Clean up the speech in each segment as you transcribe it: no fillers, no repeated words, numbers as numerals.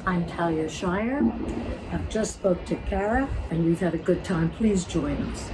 I'm Talia Shire. I've just spoke to Kara, and we've had a good time. Please join us.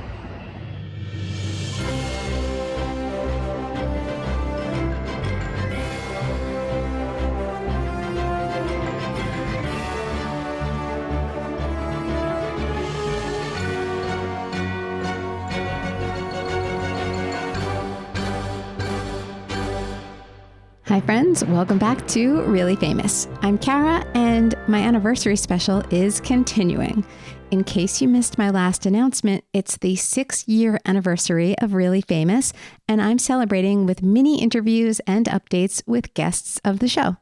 Hi friends, welcome back to Really Famous. I'm Kara and my anniversary special is continuing. In case you missed my last announcement, it's the 6-year anniversary of Really Famous and I'm celebrating with mini interviews and updates with guests of the show.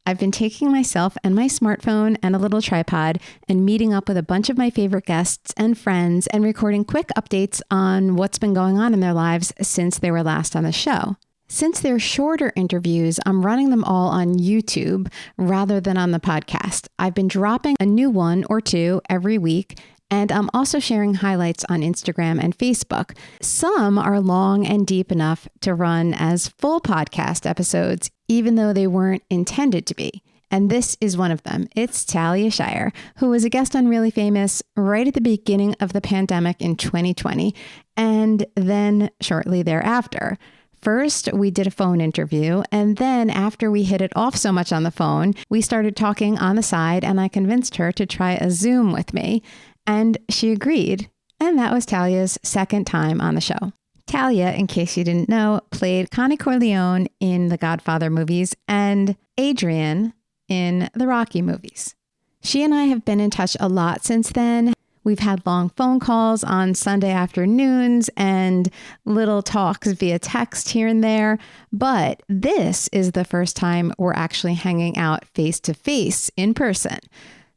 I've been taking myself and my smartphone and a little tripod and meeting up with a bunch of my favorite guests and friends and recording quick updates on what's been going on in their lives since they were last on the show. Since they're shorter interviews, I'm running them all on YouTube rather than on the podcast. I've been dropping a new one or two every week, and I'm also sharing highlights on Instagram and Facebook. Some are long and deep enough to run as full podcast episodes, even though they weren't intended to be. And this is one of them. It's Talia Shire, who was a guest on Really Famous right at the beginning of the pandemic in 2020, and then shortly thereafter. First, we did a phone interview, and then after we hit it off so much on the phone, we started talking on the side, and I convinced her to try a Zoom with me, and she agreed, and that was Talia's second time on the show. Talia, in case you didn't know, played Connie Corleone in the Godfather movies and Adrian in the Rocky movies. She and I have been in touch a lot since then. We've had long phone calls on Sunday afternoons and little talks via text here and there. But this is the first time we're actually hanging out face to face in person.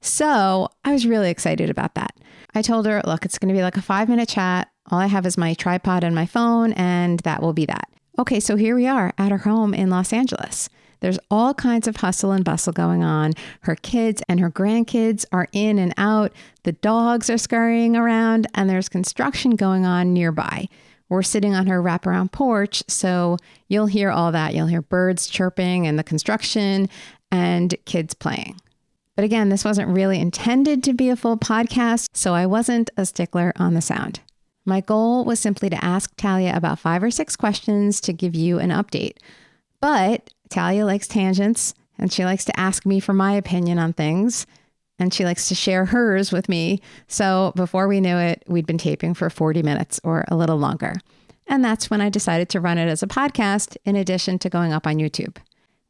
So I was really excited about that. I told her, look, it's going to be like a 5-minute chat. All I have is my tripod and my phone, and that will be that. Okay, so here we are at her home in Los Angeles. There's all kinds of hustle and bustle going on. Her kids and her grandkids are in and out. The dogs are scurrying around and there's construction going on nearby. We're sitting on her wraparound porch, so you'll hear all that. You'll hear birds chirping and the construction and kids playing. But again, this wasn't really intended to be a full podcast, so I wasn't a stickler on the sound. My goal was simply to ask Talia about 5 or 6 questions to give you an update. But Talia likes tangents, and she likes to ask me for my opinion on things, and she likes to share hers with me. So before we knew it, we'd been taping for 40 minutes or a little longer. And that's when I decided to run it as a podcast in addition to going up on YouTube.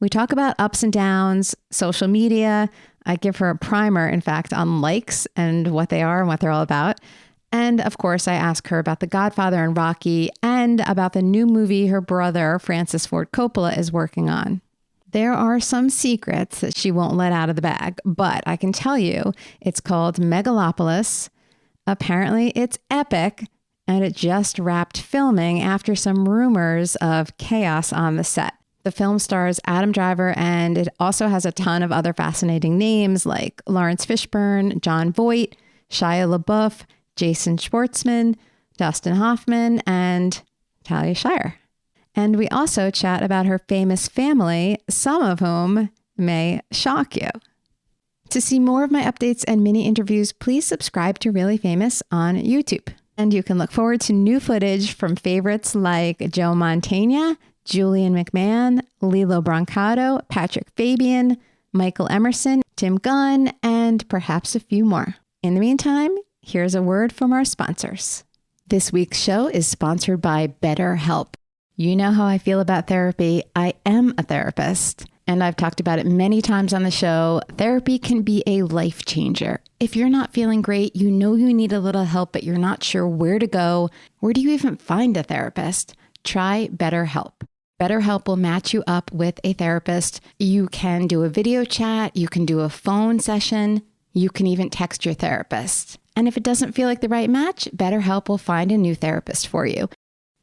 We talk about ups and downs, social media. I give her a primer, in fact, on likes and what they are and what they're all about. And of course, I ask her about The Godfather and Rocky and about the new movie her brother, Francis Ford Coppola, is working on. There are some secrets that she won't let out of the bag, but I can tell you it's called Megalopolis. Apparently, it's epic, and it just wrapped filming after some rumors of chaos on the set. The film stars Adam Driver, and it also has a ton of other fascinating names like Lawrence Fishburne, Jon Voight, Shia LaBeouf, Jason Schwartzman, Dustin Hoffman, and Talia Shire. And we also chat about her famous family, some of whom may shock you. To see more of my updates and mini interviews, please subscribe to Really Famous on YouTube. And you can look forward to new footage from favorites like Joe Mantegna, Julian McMahon, Lilo Brancato, Patrick Fabian, Michael Emerson, Tim Gunn, and perhaps a few more. In the meantime, here's a word from our sponsors. This week's show is sponsored by BetterHelp. You know how I feel about therapy. I am a therapist, and I've talked about it many times on the show. Therapy can be a life changer. If you're not feeling great, you know you need a little help, but you're not sure where to go. Where do you even find a therapist? Try BetterHelp. BetterHelp will match you up with a therapist. You can do a video chat. You can do a phone session. You can even text your therapist. And if it doesn't feel like the right match, BetterHelp will find a new therapist for you.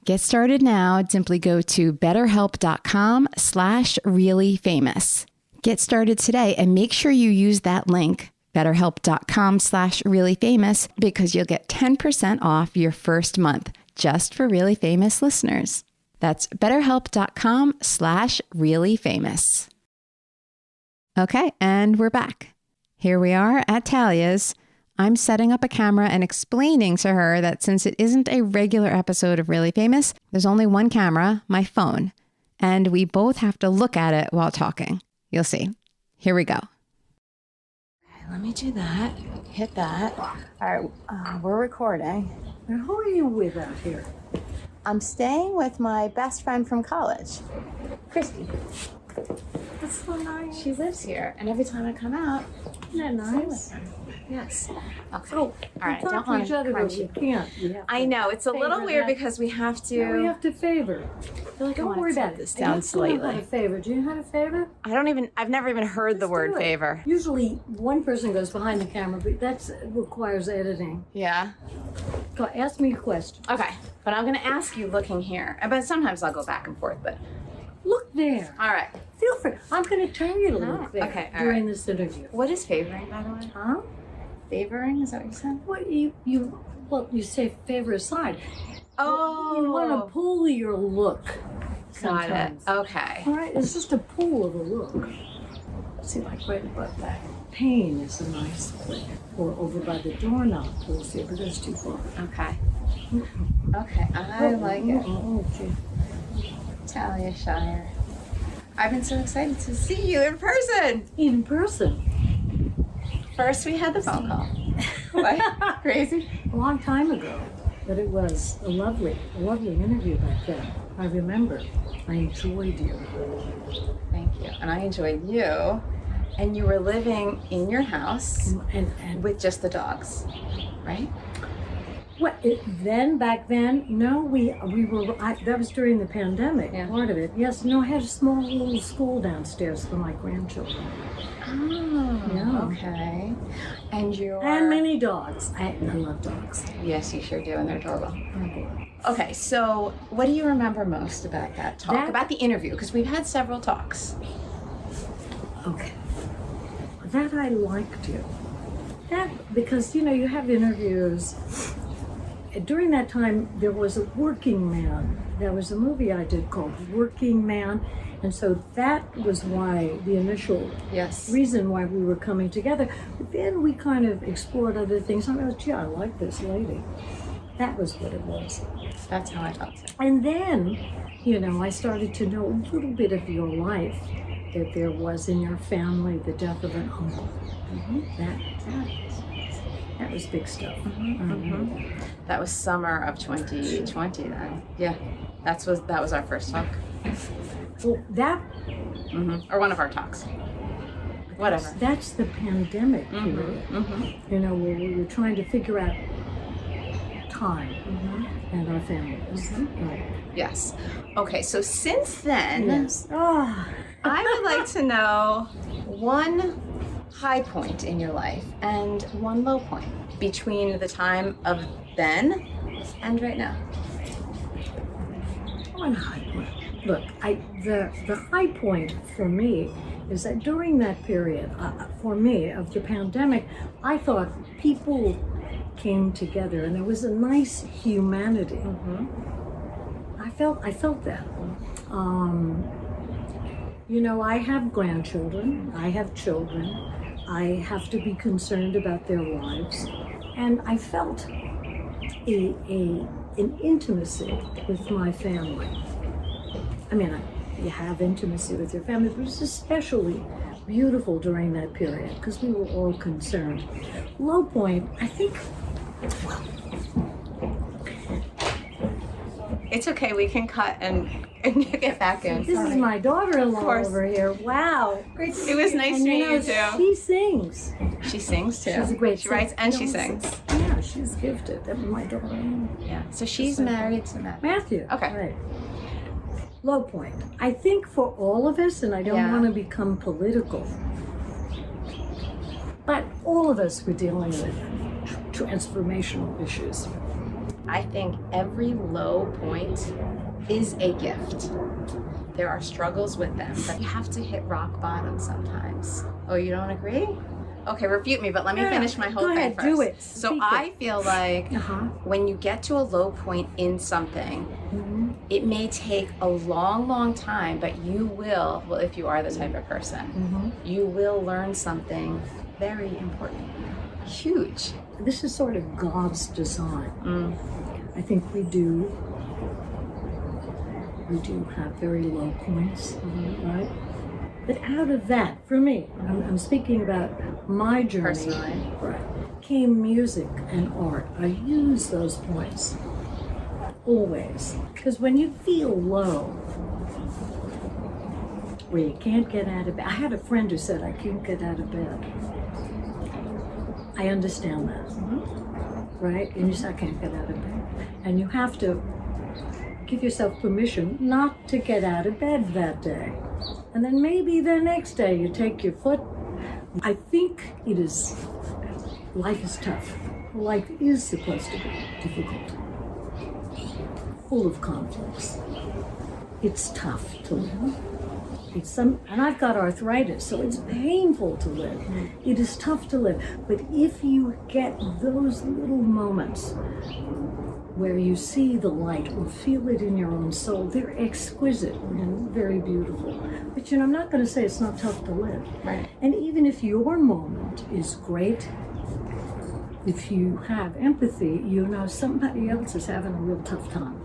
Get started now. Simply go to betterhelp.com/reallyfamous. Get started today and make sure you use that link, betterhelp.com/reallyfamous, because you'll get 10% off your first month just for Really Famous listeners. That's betterhelp.com/reallyfamous. Okay, and we're back. Here we are at Talia's. I'm setting up a camera and explaining to her that since it isn't a regular episode of Really Famous, there's only one camera, my phone, and we both have to look at it while talking. You'll see. Here we go. Okay, let me do that. Hit that. All right, we're recording. Now, who are you with out here? I'm staying with my best friend from college, Christy. That's so nice. She lives here, and every time I come out, Isn't that stay with nice? her. Yes. Okay. Oh, All right. we Don't talk to want each to other, but crunch we you. can't. We have I to know it's a little favor weird that. because we have to. No, we have to favor. I feel like I Don't want worry to about set it. this You down have to know how to slightly. favor. Do you know how to favor? I've never even heard the Just word do it. favor. Usually, one person goes behind the camera, but that requires editing. Yeah. Go, ask me a question. Okay. But I'm going to ask you looking here. But sometimes I'll go back and forth. But Look there. all right. Feel free. I'm going to tell you to Oh, look there okay, all during this interview. What is favoring, by the way? Huh? Favoring? Is that what you said? What you say favor aside. Oh. You want to pull your look. Got it. sometimes. Okay. All right, it's just a pull of a look. See, like right above that pane is a nice place. Or over by the doorknob. We'll see, but that's too far. Okay. Okay. I like it. Oh, gee. Talia Shire. I've been so excited to see you in person. In person. First, we had the phone call. What? Crazy? A long time ago. But it was a lovely interview back then. I remember. I enjoyed you. Thank you. And I enjoyed you. And you were living in your house And with just the dogs, right? back then, no, we were, that was during the pandemic, Yeah. part of it. Yes, no, I had a small little school downstairs for my grandchildren. Oh, Yeah. okay. And you And many dogs. I love dogs. Yes, you sure do, and they're adorable. Oh, boy. Okay, so what do you remember most about that talk, about the interview? Because we've had several talks. Okay. That I liked you. That, because, you have interviews. During that time, there was a Working Man. There was a movie I did called Working Man. And so that was why, the initial Yes. reason why we were coming together. But then we kind of explored other things. I was, gee, I like this lady. That was what it was. That's how I felt it. And then, I started to know a little bit of your life, that there was in your family the death of an uncle. That was big stuff. I remember that. That was summer of 2020 then. Yeah. That was our first talk. Well, that Or one of our talks. Whatever. that's the pandemic period. Where we were trying to figure out time and our families. Right. Yes. Okay, so since then, Yes. Oh, I would like to know one high point in your life and one low point between the time of then and right now. one high point. Look, the high point for me is that during that period, for me, of the pandemic, I thought people came together and there was a nice humanity. I felt that. I have grandchildren, I have children, I have to be concerned about their lives, and I felt an intimacy with my family. I mean, you have intimacy with your family, but it was especially beautiful during that period because we were all concerned. Low point, I think, It's okay, we can cut and get back in. this is my daughter-in-law Of course. over here. Wow. Great. It was nice And to meet you too. she sings. She sings too. She's a great She writes and she singer. sings. Yeah, she's gifted. That was my daughter-in-law. Yeah. So she's Just like married to Matt. Matthew. Okay. Right. Low point. I think for all of us, and I don't Yeah. want to become political, but all of us were dealing with transformational issues. I think every low point is a gift. There are struggles with them, but you have to hit rock bottom sometimes. Oh, you don't agree? Okay, refute me, but let me Yeah, finish my whole go thing ahead, first. do it. So Speak I feel like Uh-huh. when you get to a low point in something, it may take a long, long time, but you will, well, if you are the type of person, you will learn something very important. Huge. This is sort of God's design. I think we do have very low points, right? But out of that, for me, I'm speaking about my journey, Personally. right, came music and art. I use those points always. Because when you feel low, where you can't get out of bed, I had a friend who said, I can't get out of bed. I understand that, right? And you say, I can't get out of bed. And you have to give yourself permission not to get out of bed that day. And then maybe the next day you take your foot. I think life is tough. Life is supposed to be difficult, full of conflicts. It's tough to live. And I've got arthritis, so it's painful to live. It is tough to live. But if you get those little moments where you see the light or feel it in your own soul, they're exquisite and very beautiful. But I'm not going to say it's not tough to live. Right. And even if your moment is great, if you have empathy, somebody else is having a real tough time.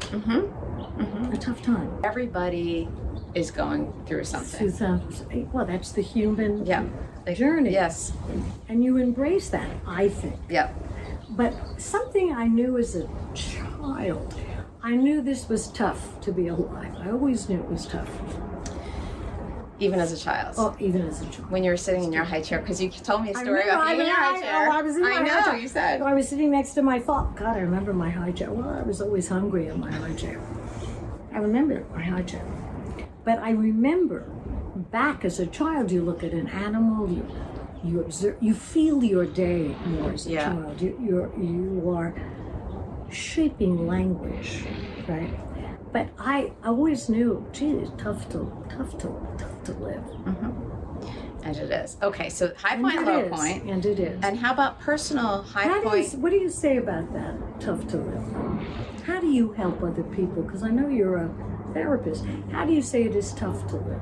A tough time. Everybody is going through something. Well, that's the human journey. Yes. And you embrace that, I think. Yep. But something I knew as a child, I knew this was tough to be alive. I always knew it was tough. Even as a child. Oh, even as a child. When you were sitting in your high chair, because you told me a story about being in your high chair. I was in my high chair. You said. I was sitting next to my father. God, I remember my high chair. Well, I was always hungry in my high chair. I remember my high chair. But I remember back as a child, you look at an animal, you observe, you feel your day more as a child. You are shaping language, right? But I always knew, gee, it's tough to live. And it is. Okay, so high point, low point. And it is. And how about personal high point? What do you say about that, tough to live? How do you help other people? Because I know you're a therapist. How do you say it is tough to live?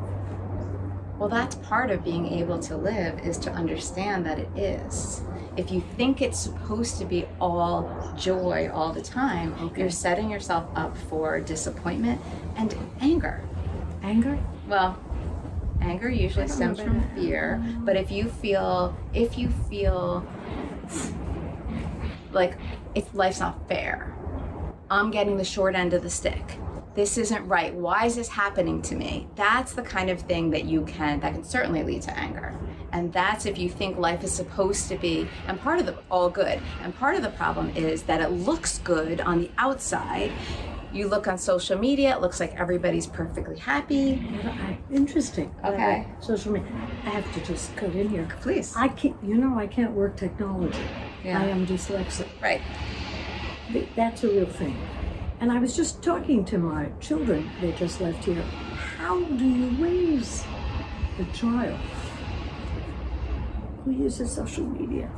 Well, that's part of being able to live, is to understand that it is. If you think it's supposed to be all joy all the time, you're setting yourself up for disappointment and anger. Anger? Well, anger usually stems from fear, but if you feel like life's not fair, I'm getting the short end of the stick, this isn't right, why is this happening to me? That's the kind of thing that can certainly lead to anger. And that's if you think life is supposed to be, and part of the all good, and part of the problem is that it looks good on the outside. You look on social media, it looks like everybody's perfectly happy. Interesting. Okay. Social media. I have to just cut in here. Please. I can't work technology. Yeah. I am dyslexic. Right. That's a real thing. And I was just talking to my children, they just left here. How do you raise a child who uses social media?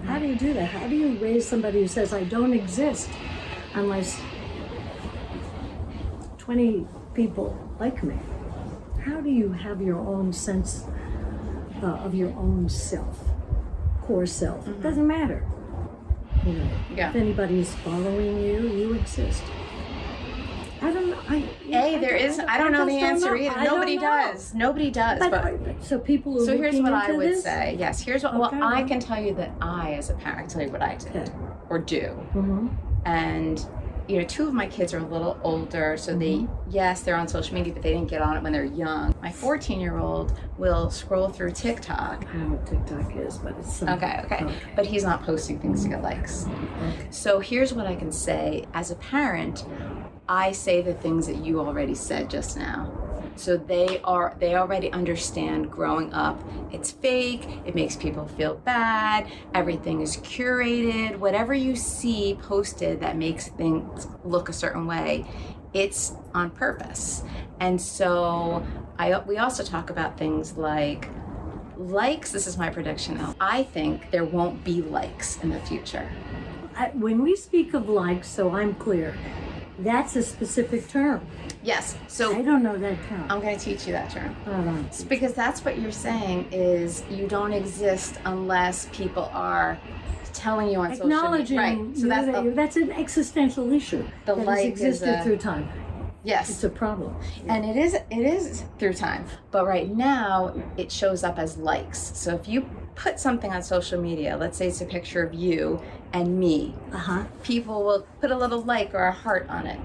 How do you do that? How do you raise somebody who says, I don't exist unless 20 people like me? How do you have your own sense of your own self, core self? It doesn't matter. If anybody's following you, you exist. I don't know. I don't know the answer either. Nobody does. Nobody does. So people are So here's what I would this? say. Yes, here's what. Well, I can tell you that I, as a parent, tell you what I did or do. And two of my kids are a little older, so they're on social media, but they didn't get on it when they're young. My 14-year-old will scroll through TikTok. I don't know what TikTok is, but it's something. Okay. But he's not posting things to get likes. Okay. So here's what I can say. As a parent, I say the things that you already said just now. So they already understand growing up, it's fake, it makes people feel bad, everything is curated, whatever you see posted that makes things look a certain way, it's on purpose. And so we also talk about things like likes. This is my prediction now. I think there won't be likes in the future. When we speak of likes, so I'm clear, that's a specific term. Yes. I So don't know that term. I'm going to teach you that term. It's Because that's what you're saying is you don't exist unless people are telling you on social media. acknowledging Right. So that's an existential issue The that like has is existed a- through time. yes. It's a problem. And it is through time. But right now it shows up as likes. So if you put something on social media, let's say it's a picture of you and me, people will put a little like or a heart on it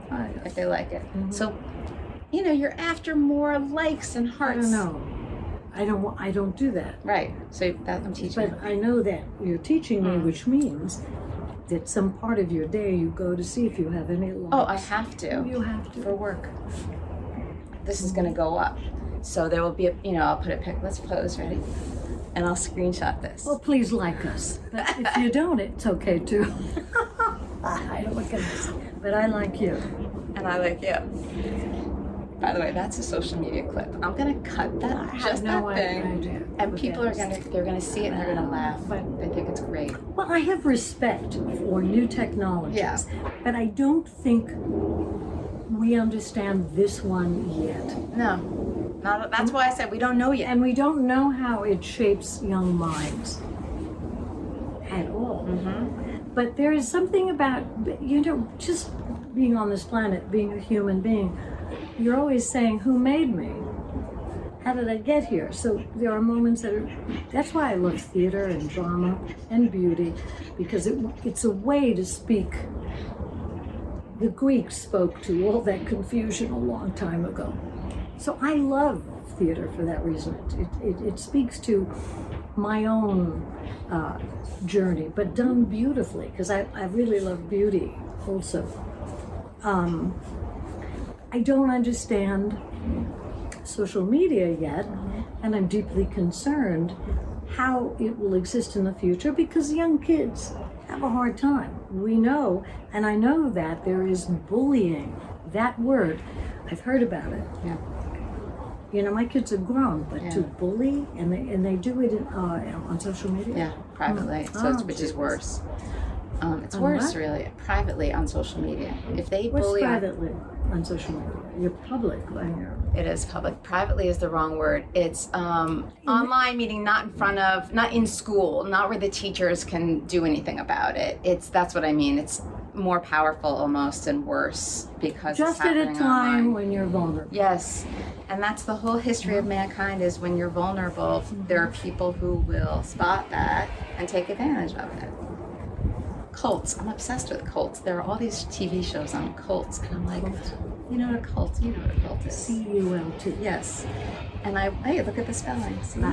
if they like it. So, you're after more likes and I hearts. don't know. I don't do that. Right. So that I'm teaching. But I know that you're teaching me, which means that some part of your day you go to see if you have any likes. Oh, I have to. You have to. For work. This is going to go up. So there will be I'll put a pic. Let's pose, ready? And I'll screenshot this. Well, please like us. But if you don't, it's okay too. I don't look at this, but I like you. And I like you. By the way, that's a social media clip. I'm gonna cut that, I have just no that thing, idea and what people that are is. they're gonna see it and they're gonna laugh. But- They think it's great. Well, I have respect for new technologies, Yeah. but I don't think we understand this one yet. No, that's why I said we don't know yet. And we don't know how it shapes young minds at all. But there is something about, just being on this planet, being a human being, you're always saying, who made me? How did I get here? So there are moments that's why I love theater and drama and beauty, because it's a way to speak. The Greeks spoke to all that confusion a long time ago. So I love theater for that reason. It speaks to my own journey, but done beautifully, because I really love beauty also. I don't understand social media yet, and I'm deeply concerned how it will exist in the future, because young kids have a hard time. We know, and I know that there is bullying. That word, I've heard about it. Yeah. My kids are grown, but to bully, and they do it on social media. Yeah, privately. Which is worse. It's On worse, what? really, privately on social media. If they What's bully privately on social media? You're public on your. it is public. Privately is the wrong word. It's online, meaning not in school, not where the teachers can do anything about it. That's what I mean. It's more powerful almost and worse because Just it's at a happening time online. when you're vulnerable. Yes, and that's the whole history of mankind is when you're vulnerable, there are people who will spot that and take advantage of it. Cults. I'm obsessed with cults. There are all these TV shows on cults, and I'm like, you know what a cult is? CULT. Yes. And hey, look at the spelling. See? And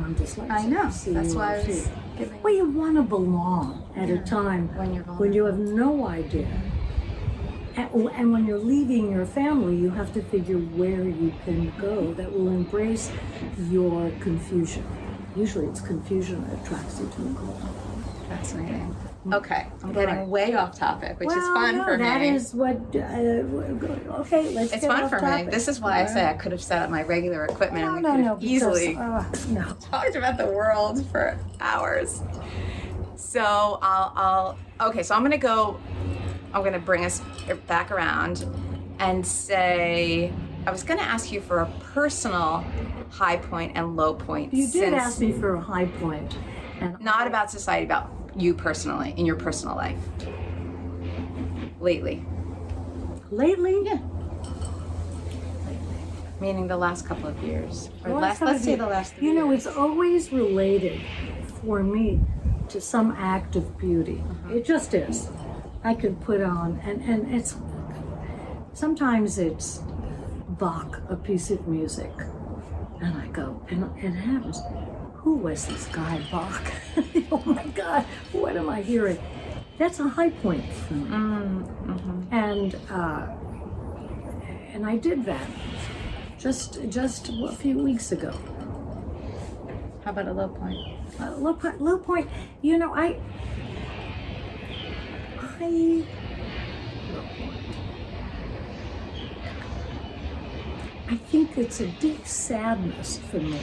I'm dyslexic. I know. CULT. That's why I was giving. Well, you want to belong at a time When you're when you have no idea. And when you're leaving your family, you have to figure where you can go that will embrace your confusion. Usually it's confusion that attracts you to the cult. Fascinating. Okay, I'm getting way off topic, which is Well, fun no, for me. that is what. Okay, let's. It's get fun off for me. topic. This is why I say I could have set up my regular equipment and we No, could no, have easily no. talked about the world for hours. So okay, so I'm gonna bring us back around and say, I was gonna ask you for a personal high point and low point. You did ask me for a high point, and Not about society, about you personally, in your personal life. Lately. lately. Yeah. Meaning the last couple of years. Or Let's say the last 3 years. It's always related for me to some act of beauty. It just is. I could put on, and it's sometimes it's Bach, a piece of music, and I go, and it happens. Who was this guy, Bach? Oh my God, what am I hearing? That's a high point for me. And I did that just a few weeks ago. How about a low point? Low point. I think it's a deep sadness for me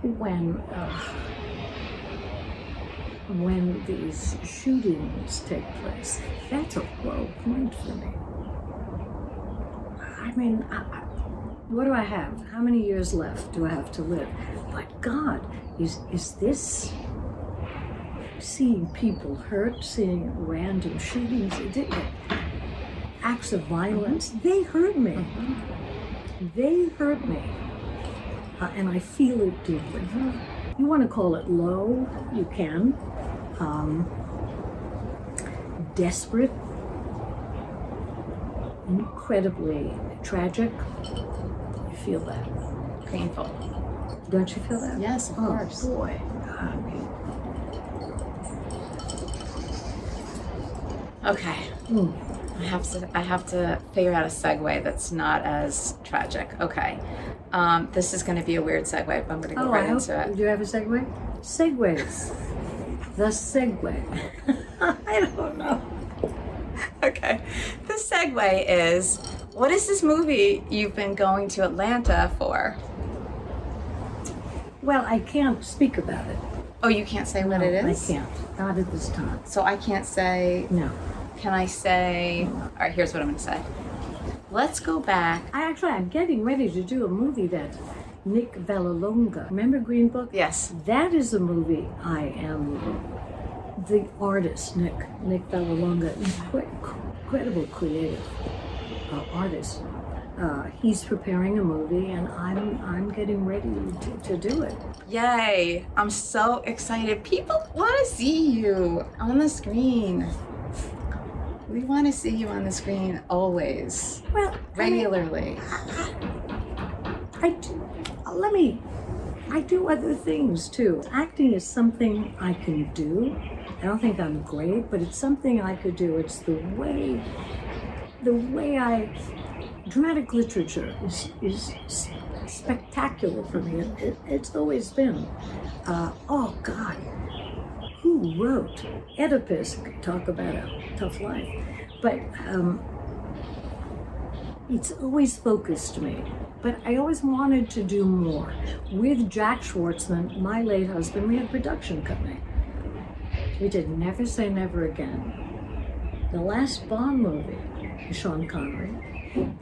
when these shootings take place. That's a low point for me. I mean, what do I have? How many years left do I have to live? But God, is this seeing people hurt, seeing random shootings, acts of violence? They hurt me. They hurt me. And I feel it deeply. You want to call it low, you can. Desperate, incredibly tragic. You feel that. Painful. Don't you feel that? Yes, of course. Oh boy. Okay. I have to figure out a segue that's not as tragic. Okay. This is going to be a weird segue, but I'm going to go right into it. Do you have a segue? Segways. The segue. I don't know. Okay. The segue is, what is this movie you've been going to Atlanta for? Well, I can't speak about it. Oh, you can't say what it is? I can't. Not at this time. So I can't say... No. Can I say... All right, here's what I'm going to say. Let's go back. I'm getting ready to do a movie that Nick Vallelonga. Remember Green Book? Yes. That is a movie I am the artist, Nick Vallelonga, incredible creative artist. He's preparing a movie, and I'm getting ready to do it. Yay! I'm so excited. People want to see you on the screen. We want to see you on the screen always. Well, regularly. I do other things too. Acting is something I can do. I don't think I'm great, but it's something I could do. It's the way dramatic literature is spectacular for me. It's always been. Oh God, who wrote Oedipus? Talk about a tough life, but it's always focused me. But I always wanted to do more. With Jack Schwartzman, my late husband, we had a production company. We did Never Say Never Again, the last Bond movie with Sean Connery,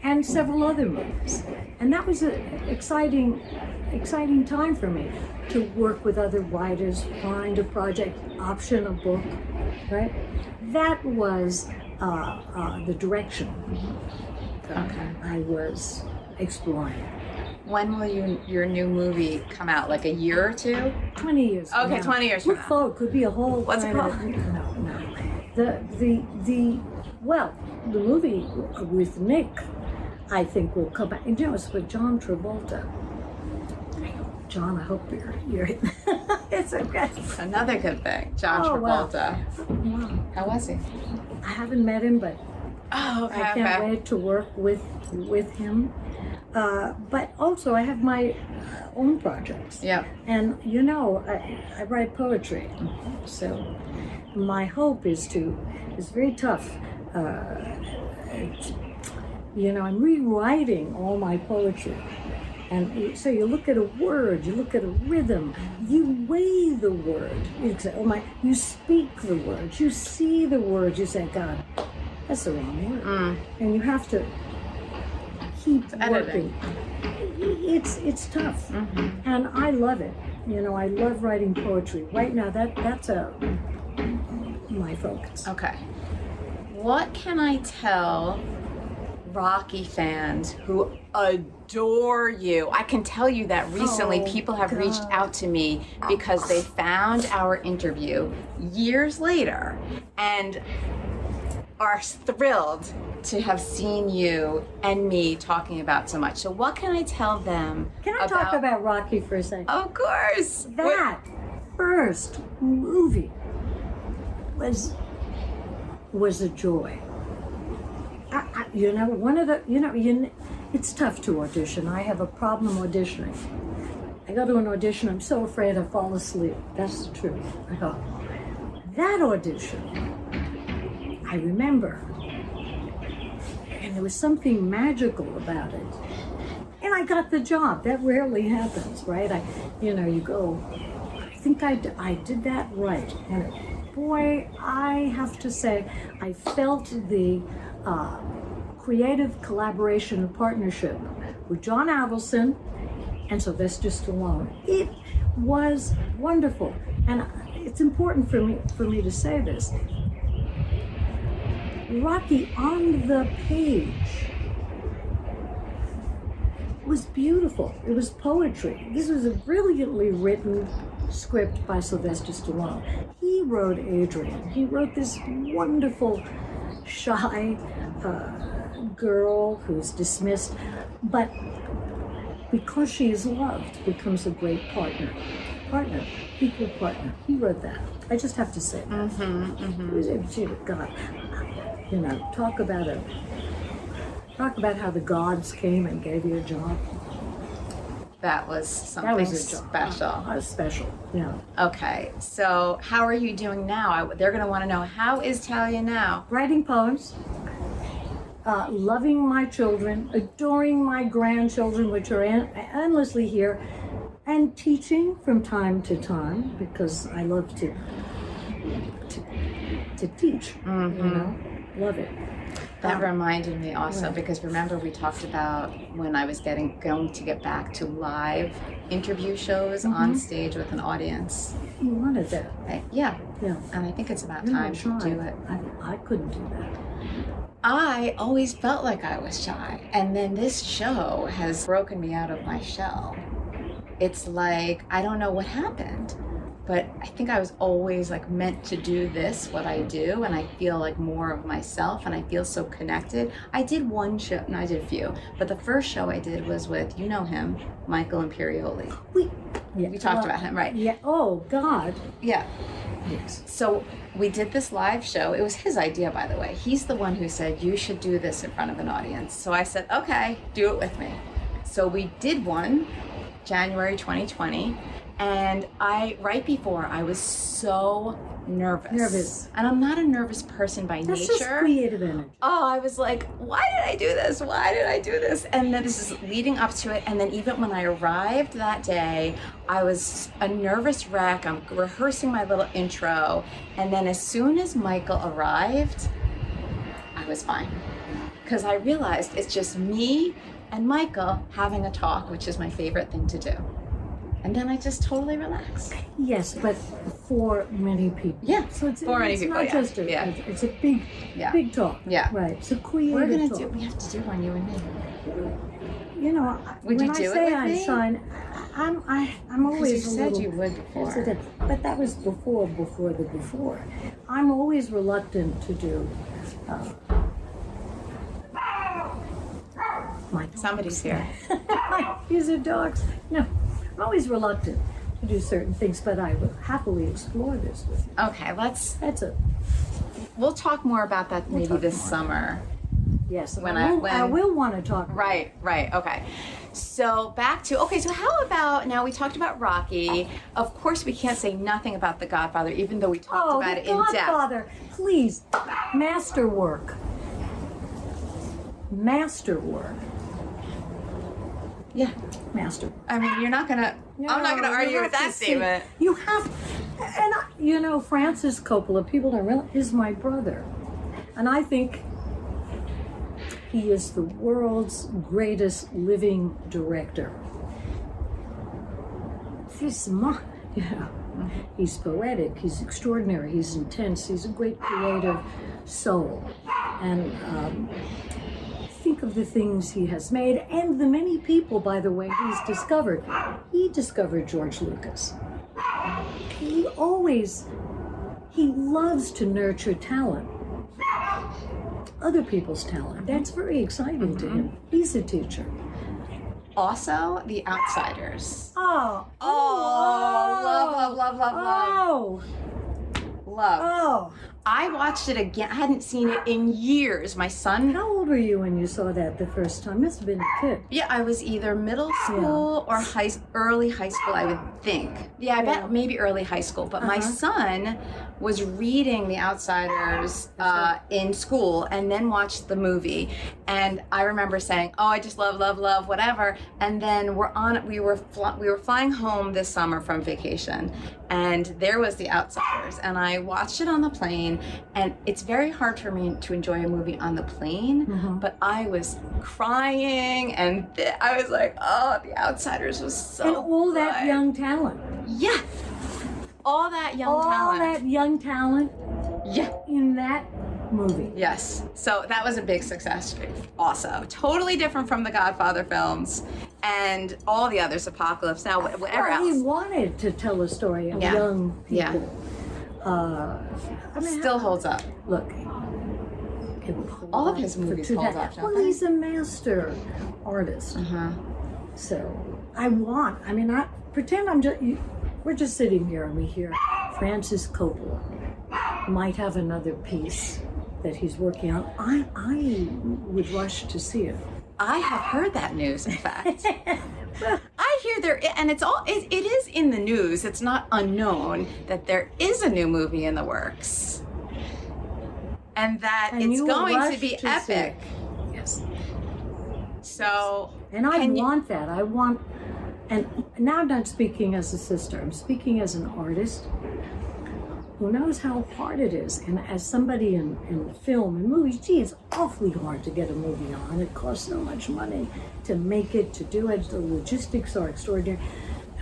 and several other movies. And that was an exciting time for me to work with other writers, find a project, option a book, right? That was the direction I was exploring. When will your new movie come out? Like a year or two? 20 years. Okay, now. 20 years from Look now. forward, could be a whole. What's it called? No. The movie with Nick, I think will come back. And you know, it's with John Travolta. John, I hope you're it's okay. Another good thing, John Travolta. Wow. How was he? I haven't met him, but Oh, okay. I can't wait to work with him. But also, I have my own projects. Yeah. And you know, I write poetry, so my hope is it's very tough. You know, I'm rewriting all my poetry. And so you look at a word, you look at a rhythm, you weigh the word. You say, oh my, you speak the words, you see the words, you say, God, that's the wrong word. And you have to keep working. It's tough. And I love it. You know, I love writing poetry. Right now, that's my focus. Okay. What can I tell Rocky fans who adore you? I can tell you that recently people have reached out to me because they found our interview years later and are thrilled to have seen you and me talking about so much. So what can I tell them? Can I talk about Rocky for a second? Of course. That first movie was a joy. You know, it's tough to audition. I have a problem auditioning. I go to an audition, I'm so afraid I fall asleep. That's the truth. I go, that audition, I remember, and there was something magical about it. And I got the job. That rarely happens, right? You go, I think I did that right. And boy, I have to say, I felt the creative collaboration and partnership with John Avildsen and Sylvester Stallone. It was wonderful. And it's important for me to say this. Rocky on the page was beautiful. It was poetry. This was a brilliantly written script by Sylvester Stallone. He wrote Adrian. He wrote this wonderful, shy girl who's dismissed, but because she is loved, becomes a great partner, equal partner. He wrote that. I just have to say that. God, talk about how the gods came and gave you a job. That was something special. Special, yeah. Okay, so how are you doing now? They're going to want to know, how is Talia now? Writing poems, loving my children, adoring my grandchildren, which are endlessly here, and teaching from time to time, because I love to teach, love it. That reminded me also, because remember we talked about when I was going to get back to live interview shows on stage with an audience. You wanted that. Yeah. Yeah. And I think it's about time to do it. I couldn't do that. I always felt like I was shy. And then this show has broken me out of my shell. It's like, I don't know what happened, but I think I was always like meant to do this, what I do, and I feel like more of myself, and I feel so connected. I did one show, no, I did a few, but the first show I did was with, you know him, Michael Imperioli. We talked about him, right? Yeah. Oh, God. Yeah. Yes. So we did this live show. It was his idea, by the way. He's the one who said, you should do this in front of an audience. So I said, okay, do it with me. So we did one, January 2020. And right before, I was so nervous. And I'm not a nervous person by nature. That's just creative energy. Oh, I was like, why did I do this? Why did I do this? And then this is leading up to it. And then even when I arrived that day, I was a nervous wreck. I'm rehearsing my little intro. And then as soon as Michael arrived, I was fine. Because I realized it's just me and Michael having a talk, which is my favorite thing to do. And then I just totally relaxed. Yes, but for many people. Yeah, so it's for many people, not yeah. just it's a big talk. Yeah. Right. It's a creative talk. We have to do one, you and me. You know, Would when you do I say it with I'm me? shy, I'm always You a said little you would before. hesitant. But that was before. I'm always reluctant to do. Somebody's here. These are dogs. No, I'm always reluctant to do certain things, but I will happily explore this with you. Okay, That's it. we'll talk more about that maybe this summer. Yes, When I will want to talk. Right, okay. So so how about, now we talked about Rocky. Of course we can't say nothing about The Godfather, even though we talked about it in depth. Godfather, please, masterwork. Yeah. Master. I mean, I'm not gonna argue with that statement. You have, and Francis Coppola, people don't realize, is my brother. And I think he is the world's greatest living director. He's poetic, he's extraordinary, he's intense, he's a great creative soul. And think of the things he has made and the many people, by the way, he's discovered. He discovered George Lucas. He loves to nurture talent. Other people's talent. That's very exciting to him. He's a teacher. Also, The Outsiders. Oh. Love. Oh. I watched it again. I hadn't seen it in years. My son. How old were you when you saw that the first time? Must have been a kid. Yeah, I was either middle school or early high school, I would think. Yeah, I bet maybe early high school. But my son was reading The Outsiders in school and then watched the movie. And I remember saying, "Oh, I just love, whatever." And then we were flying home this summer from vacation, and there was The Outsiders, and I watched it on the plane. plane, and it's very hard for me to enjoy a movie on the plane, but I was crying, and I was like, oh, The Outsiders was so And all that good. young talent. Yeah. All that young talent. All that young talent Yeah. in that movie. Yes. So that was a big success also. Totally different from the Godfather films and all the others, Apocalypse Now, whatever Well, else. he wanted to tell a story of Yeah. young Yeah. people. I mean, Still holds up. look, it will hold All of up his for movies 2000. hold up, don't Well, they? he's a master artist. So pretend we're just sitting here and we hear Francis Coppola might have another piece that he's working on. I would rush to see it. I have heard that news, in fact. I hear and it is in the news. It's not unknown that there is a new movie in the works. And that And it's you will going to rush be to see epic. it. Yes. So, And I want that. And now I'm not speaking as a sister, I'm speaking as an artist who knows how hard it is. And as somebody in film and movies, gee, it's awfully hard to get a movie on. It costs so much money to make it, to do it. The logistics are extraordinary.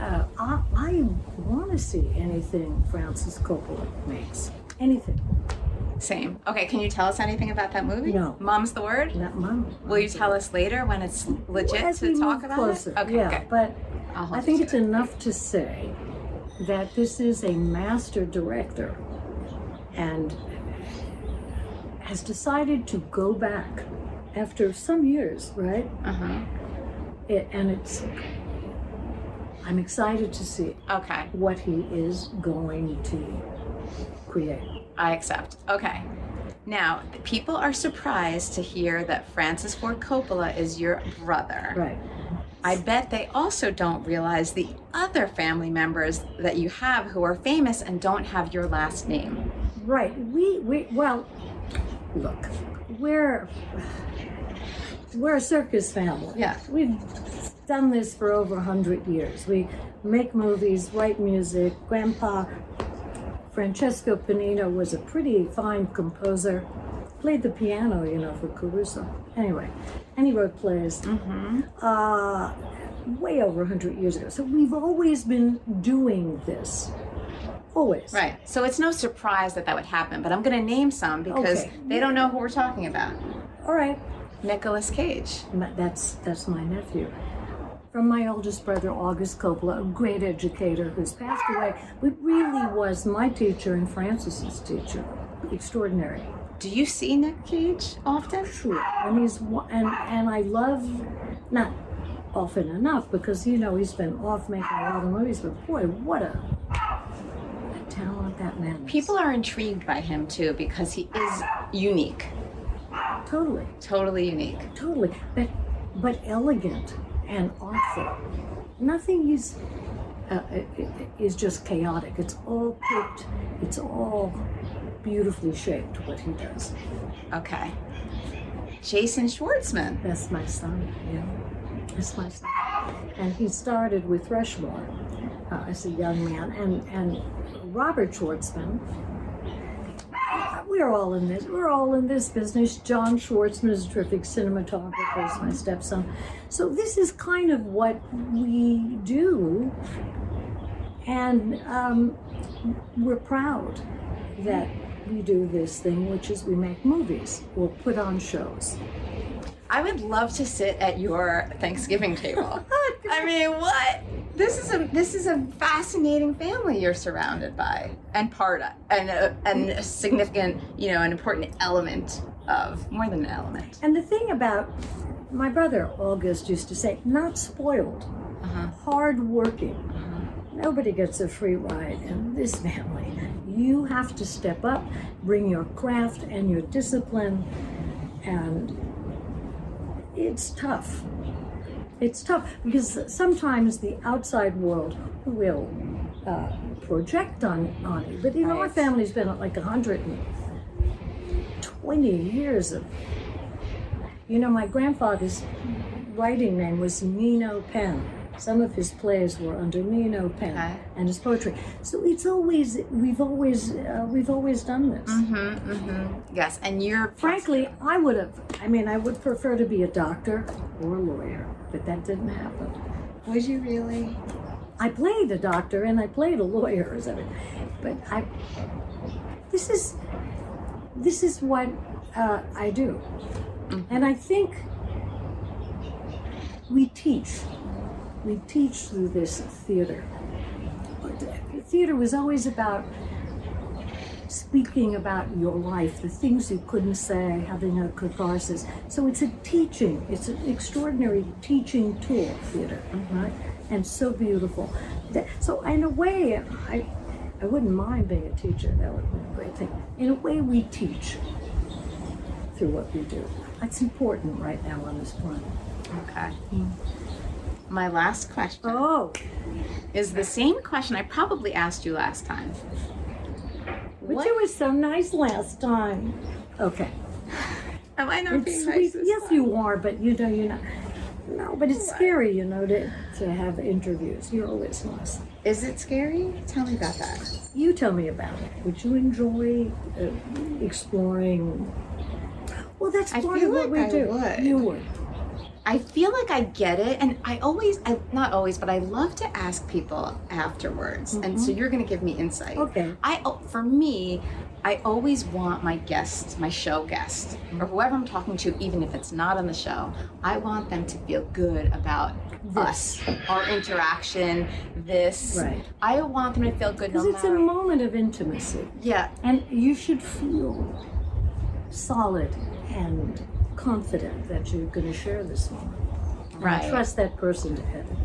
I want to see anything Francis Coppola makes. Anything. same. Okay, can you tell us anything about that movie? No. Mom's the word? Not mine. Will you tell us later when it's legit As to we talk move about closer. it? Okay, yeah, good. but I'll hold I think you it's to it. enough to say that this is a master director and has decided to go back after some years, right? I'm excited to see Okay, what he is going to create. I accept. Okay. Now, people are surprised to hear that Francis Ford Coppola is your brother. Right. I bet they also don't realize the other family members that you have who are famous and don't have your last name. Right. Well, look, we're a circus family. Yeah. We've done this for over 100 years. We make movies, write music. Grandpa Francesco Panino was a pretty fine composer. Played the piano, for Caruso. Anyway, and he wrote plays. Way over 100 years ago. So we've always been doing this. Always. Right. So it's no surprise that would happen, but I'm going to name some because Okay. they don't know who we're talking about. All right. Nicolas Cage. That's my nephew. From my oldest brother, August Coppola, a great educator who's passed away, but really was my teacher and Francis's teacher. Extraordinary. Do you see Nick Cage often? Sure. And I love, not often enough, because he's been off making a lot of movies, but boy, what a talent that man is. People are intrigued by him too because he is unique. Totally. Totally unique. Totally. But elegant and artful. Nothing is just chaotic. It's all picked. It's all beautifully shaped, what he does. Okay. Jason Schwartzman. That's my son, yeah. That's my son. And he started with Rushmore as a young man. And Robert Schwartzman, we're all in this. We're all in this business. John Schwartzman is a terrific cinematographer, is my stepson. So this is kind of what we do. And we're proud that we do this thing, which is we make movies or put on shows. I would love to sit at your Thanksgiving table. I mean, what? This is a fascinating family you're surrounded by and part of, and a significant, an important element of, more than an element. And the thing about my brother August used to say, not spoiled, hard-working. Nobody gets a free ride in this family. You have to step up, bring your craft and your discipline, and it's tough. It's tough because sometimes the outside world will project on you. But our family's been like 120 years of. My grandfather's writing name was Nino Penn. Some of his plays were under Nino pen, Okay. and his poetry. So we've always done this. Yes, and you're Frankly, I would prefer to be a doctor or a lawyer, but that didn't happen. Would you really? I played a doctor and I played a lawyer, but this is what I do, and I think we teach through this theater. Theater was always about speaking about your life, the things you couldn't say, having a catharsis. So it's an extraordinary teaching tool, theater, right? And so beautiful. So in a way, I wouldn't mind being a teacher. That would be a great thing. In a way, we teach through what we do. That's important right now on this planet. Okay. My last question Oh, is the same question I probably asked you last time. but you were so nice last time. Okay. Am I not It's being sweet. nice this Yes, time? you are, but you're not. No, but it's scary, to have interviews. You're always nice. Is it scary? Tell me about that. You tell me about it. Would you enjoy exploring? Well, that's I part feel of what like we I do. would. You would. I feel like I get it, and not always, but I love to ask people afterwards, and so you're going to give me insight. Okay. For me, I always want my guest, my show guest, or whoever I'm talking to, even if it's not on the show, I want them to feel good about us, our interaction, this. Right. I want them to feel good no Because it's a matter. moment of intimacy. Yeah. And you should feel solid and confident that you're going to share this moment. And Right. trust that person to have it.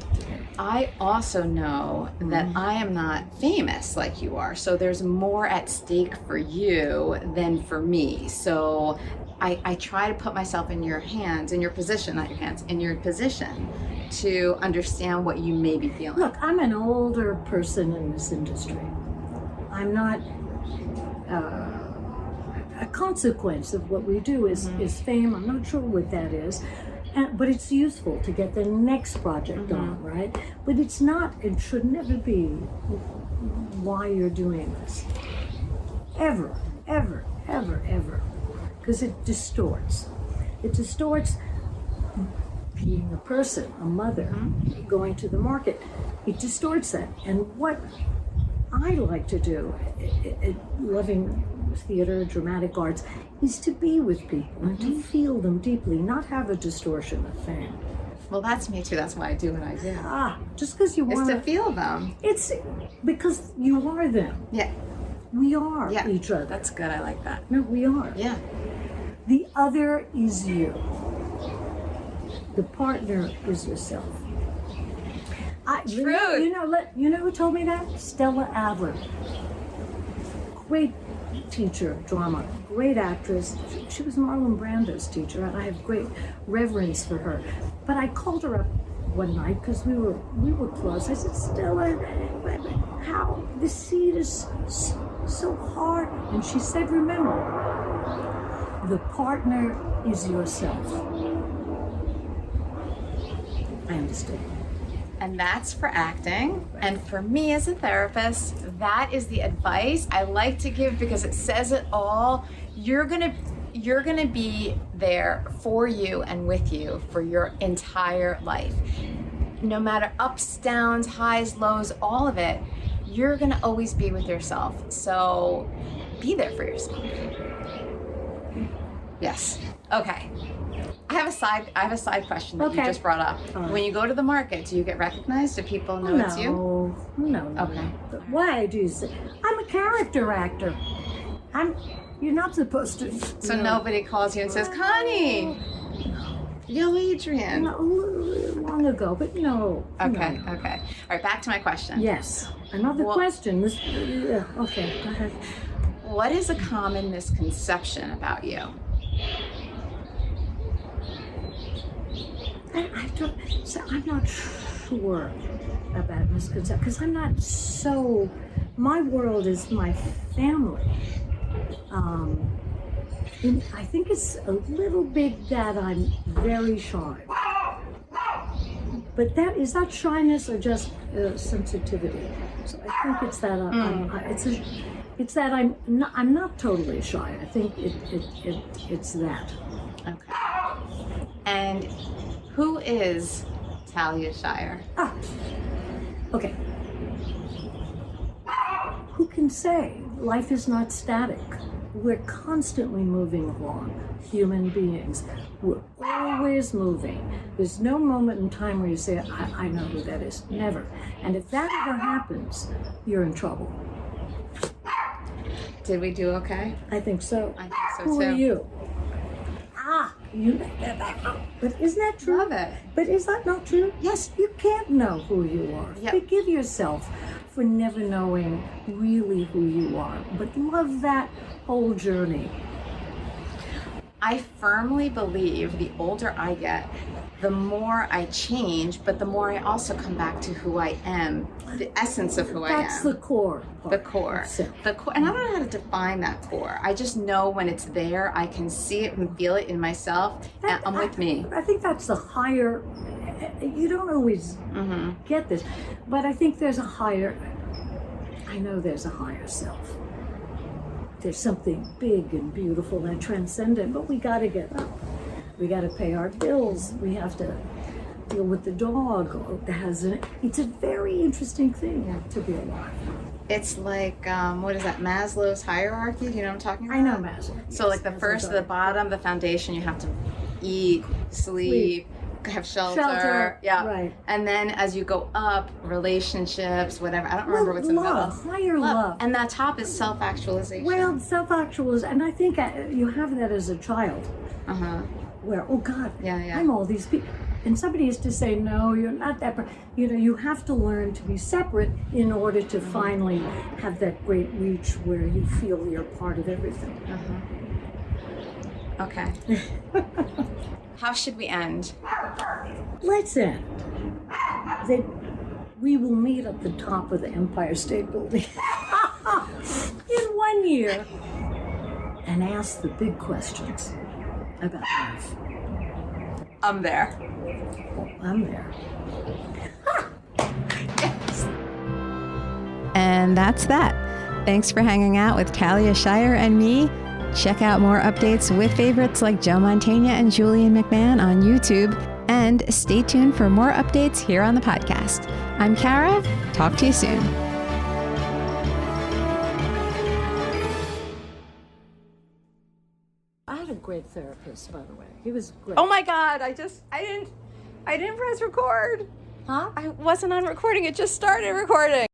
I also know that I am not famous like you are, so there's more at stake for you than for me. So I try to put myself in your hands, in your position, not your hands, in your position to understand what you may be feeling. Look, I'm an older person in this industry. I'm not. A consequence of what we do is fame. I'm not sure what that is. But it's useful to get the next project on, right? But it's not, it should never be why you're doing this. Ever, ever, ever, ever. Because it distorts. It distorts being a person, a mother, going to the market. It distorts that. And what I like to do, loving theater, dramatic arts, is to be with people and to feel them deeply, not have a distortion of fame. Well, that's me too. That's why I do what I do. Just because you Is want to feel them. it's because you are them. Yeah. We are Yeah. each other. That's good. I like that. No, we are. Yeah. The other is you. The partner is yourself. Truth. You know who told me that? Stella Adler. Great teacher of drama, great actress. She was Marlon Brando's teacher, and I have great reverence for her. But I called her up one night because we were close. I said, Stella, how the seed is so hard? And she said, remember, the partner is yourself. I understood. And that's for acting. And for me as a therapist, that is the advice I like to give because it says it all. You're gonna be there for you and with you for your entire life. No matter ups, downs, highs, lows, all of it, you're gonna always be with yourself. So be there for yourself. Yes. Okay. I have a side question that you just brought up. When you go to the market, do you get recognized? Do people know it's you? No. Okay. But why do you say? I'm a character actor. You're not supposed to. So nobody calls you and says, Connie, yo, Adrian. Long ago, but no. Okay, no. okay. All right, back to my question. Yes. Another question. Okay, go ahead. What is a common misconception about you? I'm not sure about misconception because I'm not so. My world is my family. And I think it's a little bit that I'm very shy. But is that shyness or just sensitivity? So I think it's that it's that I'm not totally shy. I think it's that. Okay. And who is Talia Shire? Okay. Who can say? Life is not static. We're constantly moving along. Human beings. We're always moving. There's no moment in time where you say, I know who that is. Never. And if that ever happens, you're in trouble. Did we do okay? I think so. I think so Who too. are you? But isn't that true? Love it. But is that not true? Yes, you can't know who you are. Yep. Forgive yourself for never knowing really who you are. But love that whole journey. I firmly believe the older I get, the more I change, but the more I also come back to who I am, the essence of who I am. That's the core. The core. The core. And I don't know how to define that core. I just know when it's there, I can see it and feel it in myself, and I'm with me. I think that's the higher, you don't always get this, but I think there's a higher self. There's something big and beautiful and transcendent, but we got to get up. We got to pay our bills. We have to deal with the dog. It's a very interesting thing to be alive. It's like, what is that, Maslow's hierarchy? Do you know what I'm talking about? I know Maslow. So like the first, the bottom, the foundation, you have to eat, sleep, have shelter. Yeah. Right. And then as you go up, relationships, whatever. I don't remember what's in the middle. Higher love. And that top is self-actualization. Well, self-actualization, and I think you have that as a child. Where, oh God, I'm all these people. And somebody used to say, no, you're not that. You have to learn to be separate in order to finally have that great reach where you feel you're part of everything. Okay. How should we end? Let's end. We will meet at the top of the Empire State Building in 1 year and ask the big questions about life. I'm there. I'm there. Yes. And that's that. Thanks for hanging out with Talia Shire and me. Check out more updates with favorites like Joe Mantegna and Julian McMahon on YouTube. And stay tuned for more updates here on the podcast. I'm Kara. Talk to you soon. I had a great therapist, by the way. He was great. Oh my God, I didn't press record. Huh? I wasn't on recording, it just started recording.